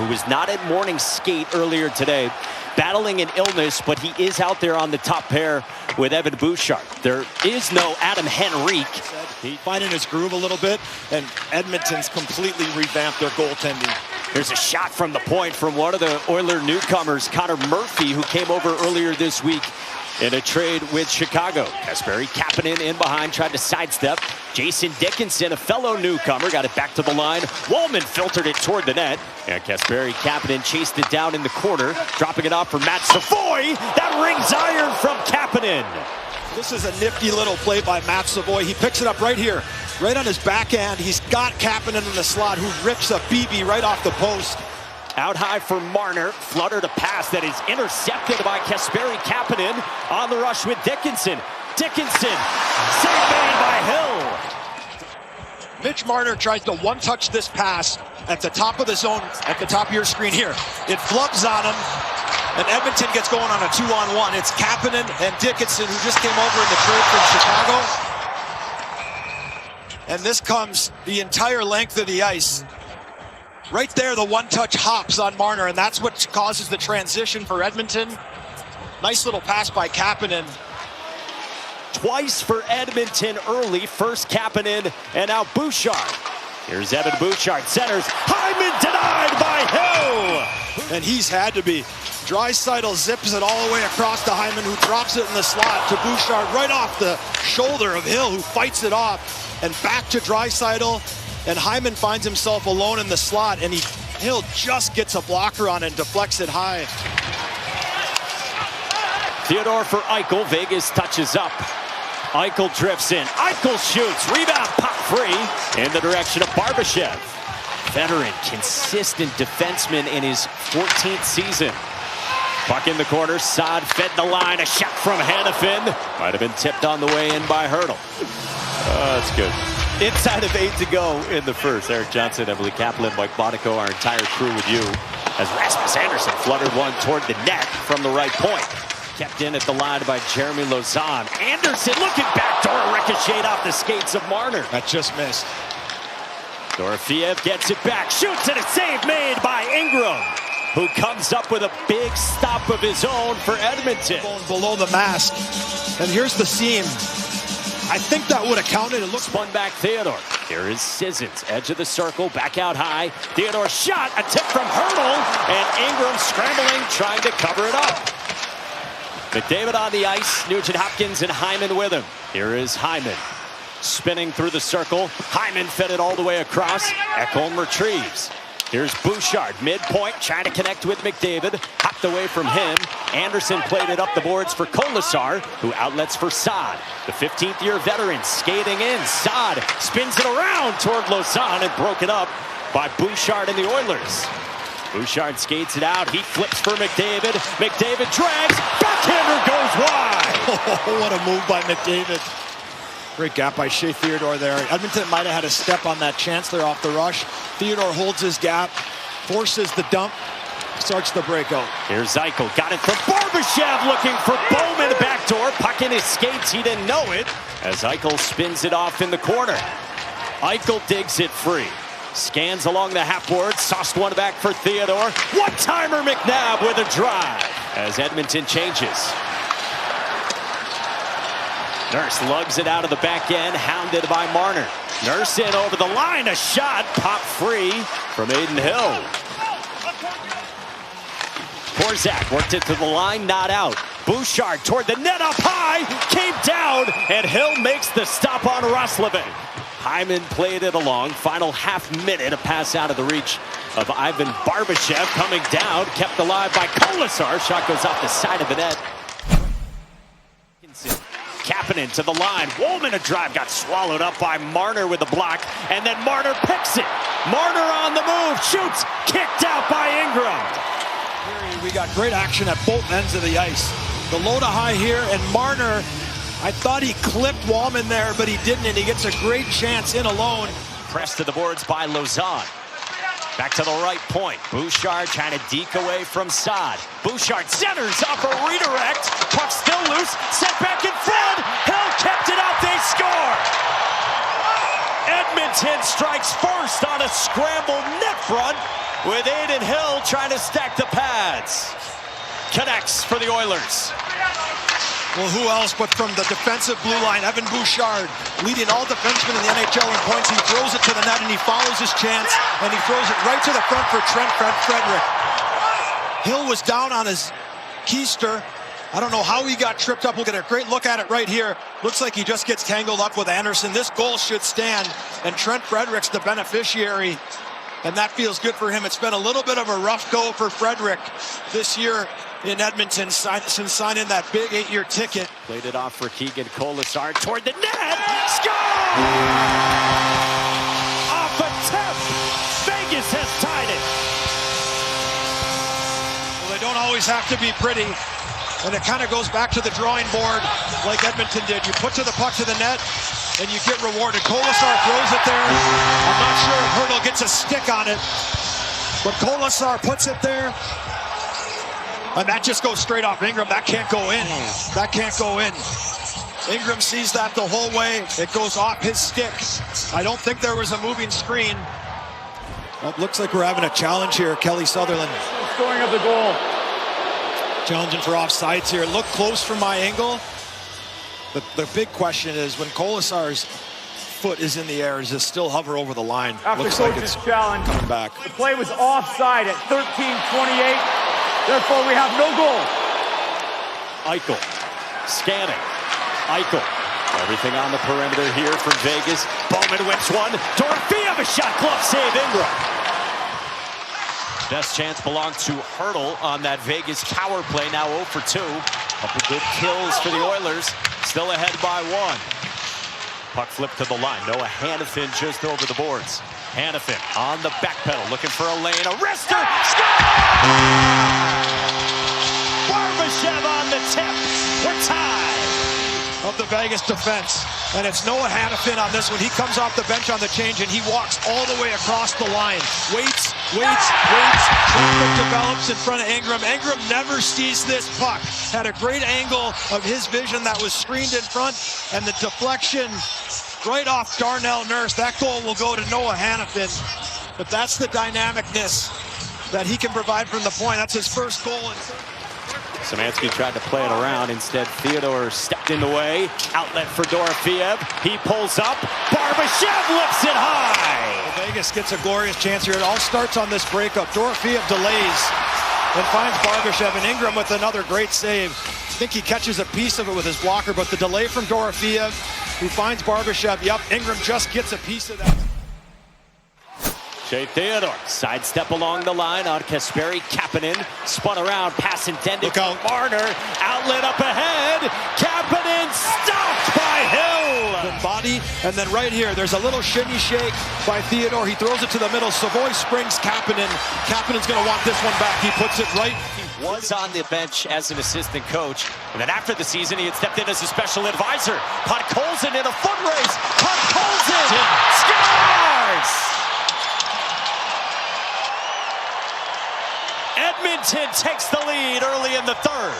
who was not at morning skate earlier today, battling an illness, but he is out there on the top pair with Evan Bouchard. There is no Adam Henrique. He's finding his groove a little bit, and Edmonton's completely revamped their goaltending. Here's a shot from the point from one of the Oiler newcomers, Connor Murphy, who came over earlier this week in a trade with Chicago. Kasperi Kapanen in behind, tried to sidestep. Jason Dickinson, a fellow newcomer, got it back to the line. Wallman filtered it toward the net. And Kasperi Kapanen chased it down in the corner, dropping it off for Matt Savoy. That rings iron from Kapanen. This is a nifty little play by Matt Savoy. He picks it up right here, right on his backhand. He's got Kapanen in the slot, who rips a BB right off the post. Out high for Marner, fluttered a pass that is intercepted by Kasperi Kapanen on the rush with Dickinson. Dickinson, save made by Hill. Mitch Marner tries to one-touch this pass at the top of the zone, at the top of your screen here. It flubs on him, and Edmonton gets going on a 2-on-1. It's Kapanen and Dickinson, who just came over in the trade from Chicago. And this comes the entire length of the ice. Right there, the one-touch hops on Marner, and that's what causes the transition for Edmonton. Nice little pass by Kapanen. Twice for Edmonton early. First Kapanen, and now Bouchard. Here's Evan Bouchard, centers. Hyman denied by Hill. And he's had to be. Draisaitl zips it all the way across to Hyman, who drops it in the slot to Bouchard right off the shoulder of Hill, who fights it off. And back to Draisaitl. And Hyman finds himself alone in the slot, and Hill just gets a blocker on it and deflects it high. Theodore for Eichel. Vegas touches up. Eichel drifts in. Eichel shoots. Rebound, pop free in the direction of Barbashev. Veteran, consistent defenseman in his 14th season. Puck in the corner. Saad fed the line. A shot from Hanifin. Might have been tipped on the way in by Hertl. That's good. Inside of 8 to go in the first. Eric Johnson, Emily Kaplan, Mike Monaco, our entire crew with you. As Rasmus Anderson fluttered one toward the net from the right point. Kept in at the line by Jeremy Lauzon. Anderson looking backdoor, ricocheted off the skates of Marner. That just missed. Dorofiev gets it back, shoots, and a save made by Ingram, who comes up with a big stop of his own for Edmonton. Going below the mask. And here's the seam. I think that would have counted. It looks spun back Theodore. Here is Sissons, edge of the circle, back out high. Theodore shot, a tip from Hertl, and Ingram scrambling, trying to cover it up. McDavid on the ice, Nugent Hopkins and Hyman with him. Here is Hyman, spinning through the circle. Hyman fed it all the way across. Ekholm retrieves. Here's Bouchard, midpoint, trying to connect with McDavid. Hopped away from him. Anderson played it up the boards for Kolasar, who outlets for Saad. The 15th-year veteran skating in. Saad spins it around toward Lauzon and broke it up by Bouchard and the Oilers. Bouchard skates it out. He flips for McDavid. McDavid drags. Backhander goes wide. What a move by McDavid. Great gap by Shea Theodore there. Edmonton might have had a step on that chance there off the rush. Theodore holds his gap, forces the dump, starts the breakout. Here's Eichel, got it from Barbashev, looking for Bowman backdoor. Puck in his skates, he didn't know it, as Eichel spins it off in the corner. Eichel digs it free. Scans along the half board, sauced one back for Theodore. One-timer McNabb with a drive, as Edmonton changes. Nurse lugs it out of the back end, hounded by Marner. Nurse in over the line, a shot, pop free from Aiden Hill. Korzak worked it to the line, not out. Bouchard toward the net, up high, came down, and Hill makes the stop on Roslovic. Hyman played it along, final half minute, a pass out of the reach of Ivan Barbashev, coming down, kept alive by Kolasar. Shot goes off the side of the net. Kapanen to the line. Wallman a drive, got swallowed up by Marner with the block, and then Marner picks it. Marner on the move, shoots, kicked out by Ingram. We got great action at both ends of the ice. The low to high here, and Marner, I thought he clipped Wallman there, but he didn't, and he gets a great chance in alone. Pressed to the boards by Lauzon. Back to the right point. Bouchard trying to deke away from Saad. Bouchard centers up a redirect. Puck still loose. Set back in front. Hill kept it out. They score. Edmonton strikes first on a scrambled net front. with Adin Hill trying to stack the pads. Connects for the Oilers. Well, who else but from the defensive blue line, Evan Bouchard, leading all defensemen in the NHL in points. He throws it to the net, and he follows his chance, and he throws it right to the front for Trent Frederic. Hill was down on his keister. I don't know how he got tripped up. We'll get a great look at it right here. Looks like he just gets tangled up with Anderson. This goal should stand, and Trent Frederic's the beneficiary, and that feels good for him. It's been a little bit of a rough go for Frederic this year in Edmonton since signing that big 8-year ticket. Played it off for Keegan Colasar toward the net. Score! Off a tip. Vegas has tied it. Well, they don't always have to be pretty. And it kind of goes back to the drawing board like Edmonton did. You put to the puck to the net, and you get rewarded. Colasar throws it there. I'm not sure if Hertl gets a stick on it, but Colasar puts it there. And that just goes straight off Ingram. That can't go in. That can't go in. Ingram sees that the whole way. It goes off his stick. I don't think there was a moving screen. Well, looks like we're having a challenge here. Kelly Sutherland. Scoring of the goal. Challenging for offsides here. Look close from my angle. The big question is, when Colasar's foot is in the air, does it still hover over the line? After Looks like coach's it's challenge, coming back. the play was offside at 13:28. Therefore, we have no goal. Eichel scanning. Eichel. Everything on the perimeter here from Vegas. Bowman whips one. Dorofeev, a shot, glove save, Ingram. Best chance belonged to Hertl on that Vegas power play, now 0 for 2. Couple good kills for the Oilers. Still ahead by 1. Puck flipped to the line. Noah Hanifin just over the boards. Hanifin on the back pedal, looking for a lane. A wrister! Score! Barbashev on the tip. We're tied. Of the Vegas defense. And it's Noah Hanifin on this one. He comes off the bench on the change, and he walks all the way across the line. Waits. Traffic develops in front of Ingram. Ingram never sees this puck. Had a great angle of his vision that was screened in front, and the deflection right off Darnell Nurse. That goal will go to Noah Hanifin. But that's the dynamicness that he can provide from the point. That's his first goal. Szymanski tried to play it around. Instead, Theodore stepped in the way. Outlet for Dorofeev. He pulls up. Barbashev lifts it high. Well, Vegas gets a glorious chance here. It all starts on this breakup. Dorofeev delays and finds Barbashev, and Ingram with another great save. I think he catches a piece of it with his blocker, but the delay from Dorofeev, who finds Barbashev. Yep, Ingram just gets a piece of that. Shea Theodore, sidestep along the line on Kasperi Kapanen. Spun around, pass intended. Look out. Marner, outlet up ahead. Kapanen stopped by Hill. The body, and then right here, there's a little shimmy shake by Theodore. He throws it to the middle. Savoy springs Kapanen. Kapanen's going to want this one back. He puts it right. He was on the bench as an assistant coach, and then after the season, he had stepped in as a special advisor. Podkolzin in a foot race. Podkolzin scores! Edmonton takes the lead early in the third.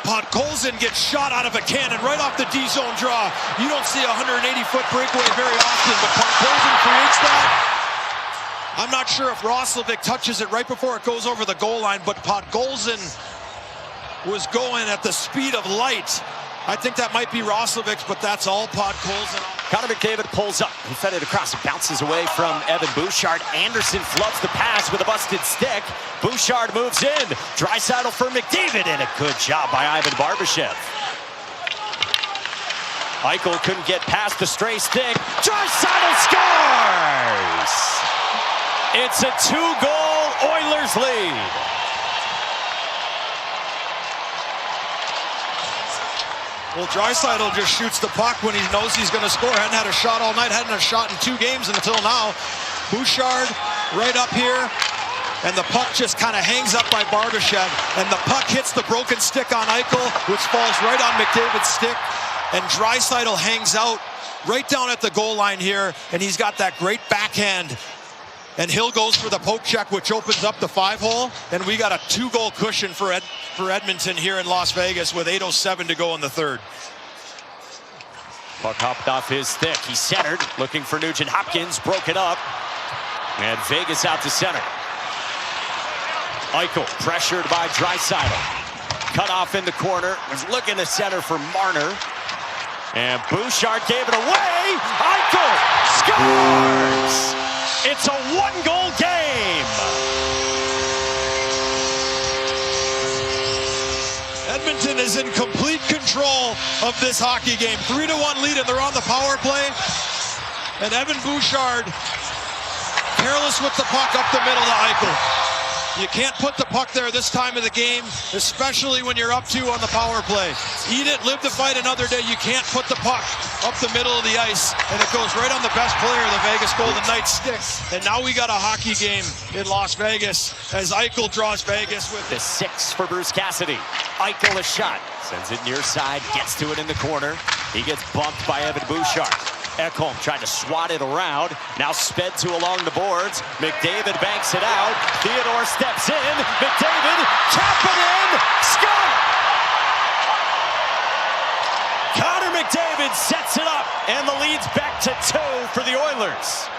Podkolzin gets shot out of a cannon right off the D-zone draw. You don't see a 180-foot breakaway very often, but Podkolzin creates that. I'm not sure if Roslovic touches it right before it goes over the goal line, but Podkolzin was going at the speed of light. I think that might be Roslevic's, but that's all Podkolzin. Connor McDavid pulls up. He fed it across. It bounces away from Evan Bouchard. Anderson floods the pass with a busted stick. Bouchard moves in. Draisaitl for McDavid, and a good job by Ivan Barbashev. Eichel couldn't get past the stray stick. Draisaitl scores! It's a 2-goal Oilers lead. Well, Draisaitl just shoots the puck when he knows he's going to score. Hadn't had a shot all night, hadn't had a shot in 2 games until now. Bouchard right up here, and the puck just kind of hangs up by Barbashev, and the puck hits the broken stick on Eichel, which falls right on McDavid's stick, and Draisaitl hangs out right down at the goal line here, and he's got that great backhand. And Hill goes for the poke check, which opens up the 5-hole, and we got a 2-goal cushion for Edmonton here in Las Vegas with 8:07 to go in the third. Puck hopped off his stick. He centered, looking for Nugent Hopkins, broke it up. And Vegas out to center. Eichel pressured by Draisaitl. Cut off in the corner. Was looking to center for Marner. And Bouchard gave it away. Eichel scores! It's a one-goal game. Edmonton is in complete control of this hockey game. 3-1 lead, and they're on the power play. And Evan Bouchard, careless with the puck up the middle to Eichel. You can't put the puck there this time of the game, especially when you're up 2 on the power play. Eat it, live to fight another day. You can't put the puck up the middle of the ice, and it goes right on the best player of the Vegas Golden Knights stick. And now we got a hockey game in Las Vegas as Eichel draws Vegas with the 6 for Bruce Cassidy. Eichel a shot, sends it near side, gets to it in the corner. He gets bumped by Evan Bouchard. Ekholm tried to swat it around, now sped to along the boards. McDavid banks it out. Theodore steps in. McDavid, tap it in, score! Connor McDavid sets it up, and the lead's back to 2 for the Oilers.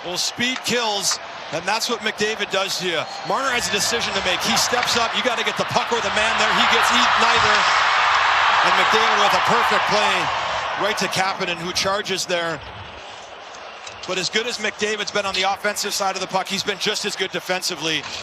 Well, speed kills, and that's what McDavid does to you. Marner has a decision to make. He steps up. You got to get the puck or the man there. He gets neither. And McDavid with a perfect play right to Kapanen, who charges there. But as good as McDavid's been on the offensive side of the puck, he's been just as good defensively.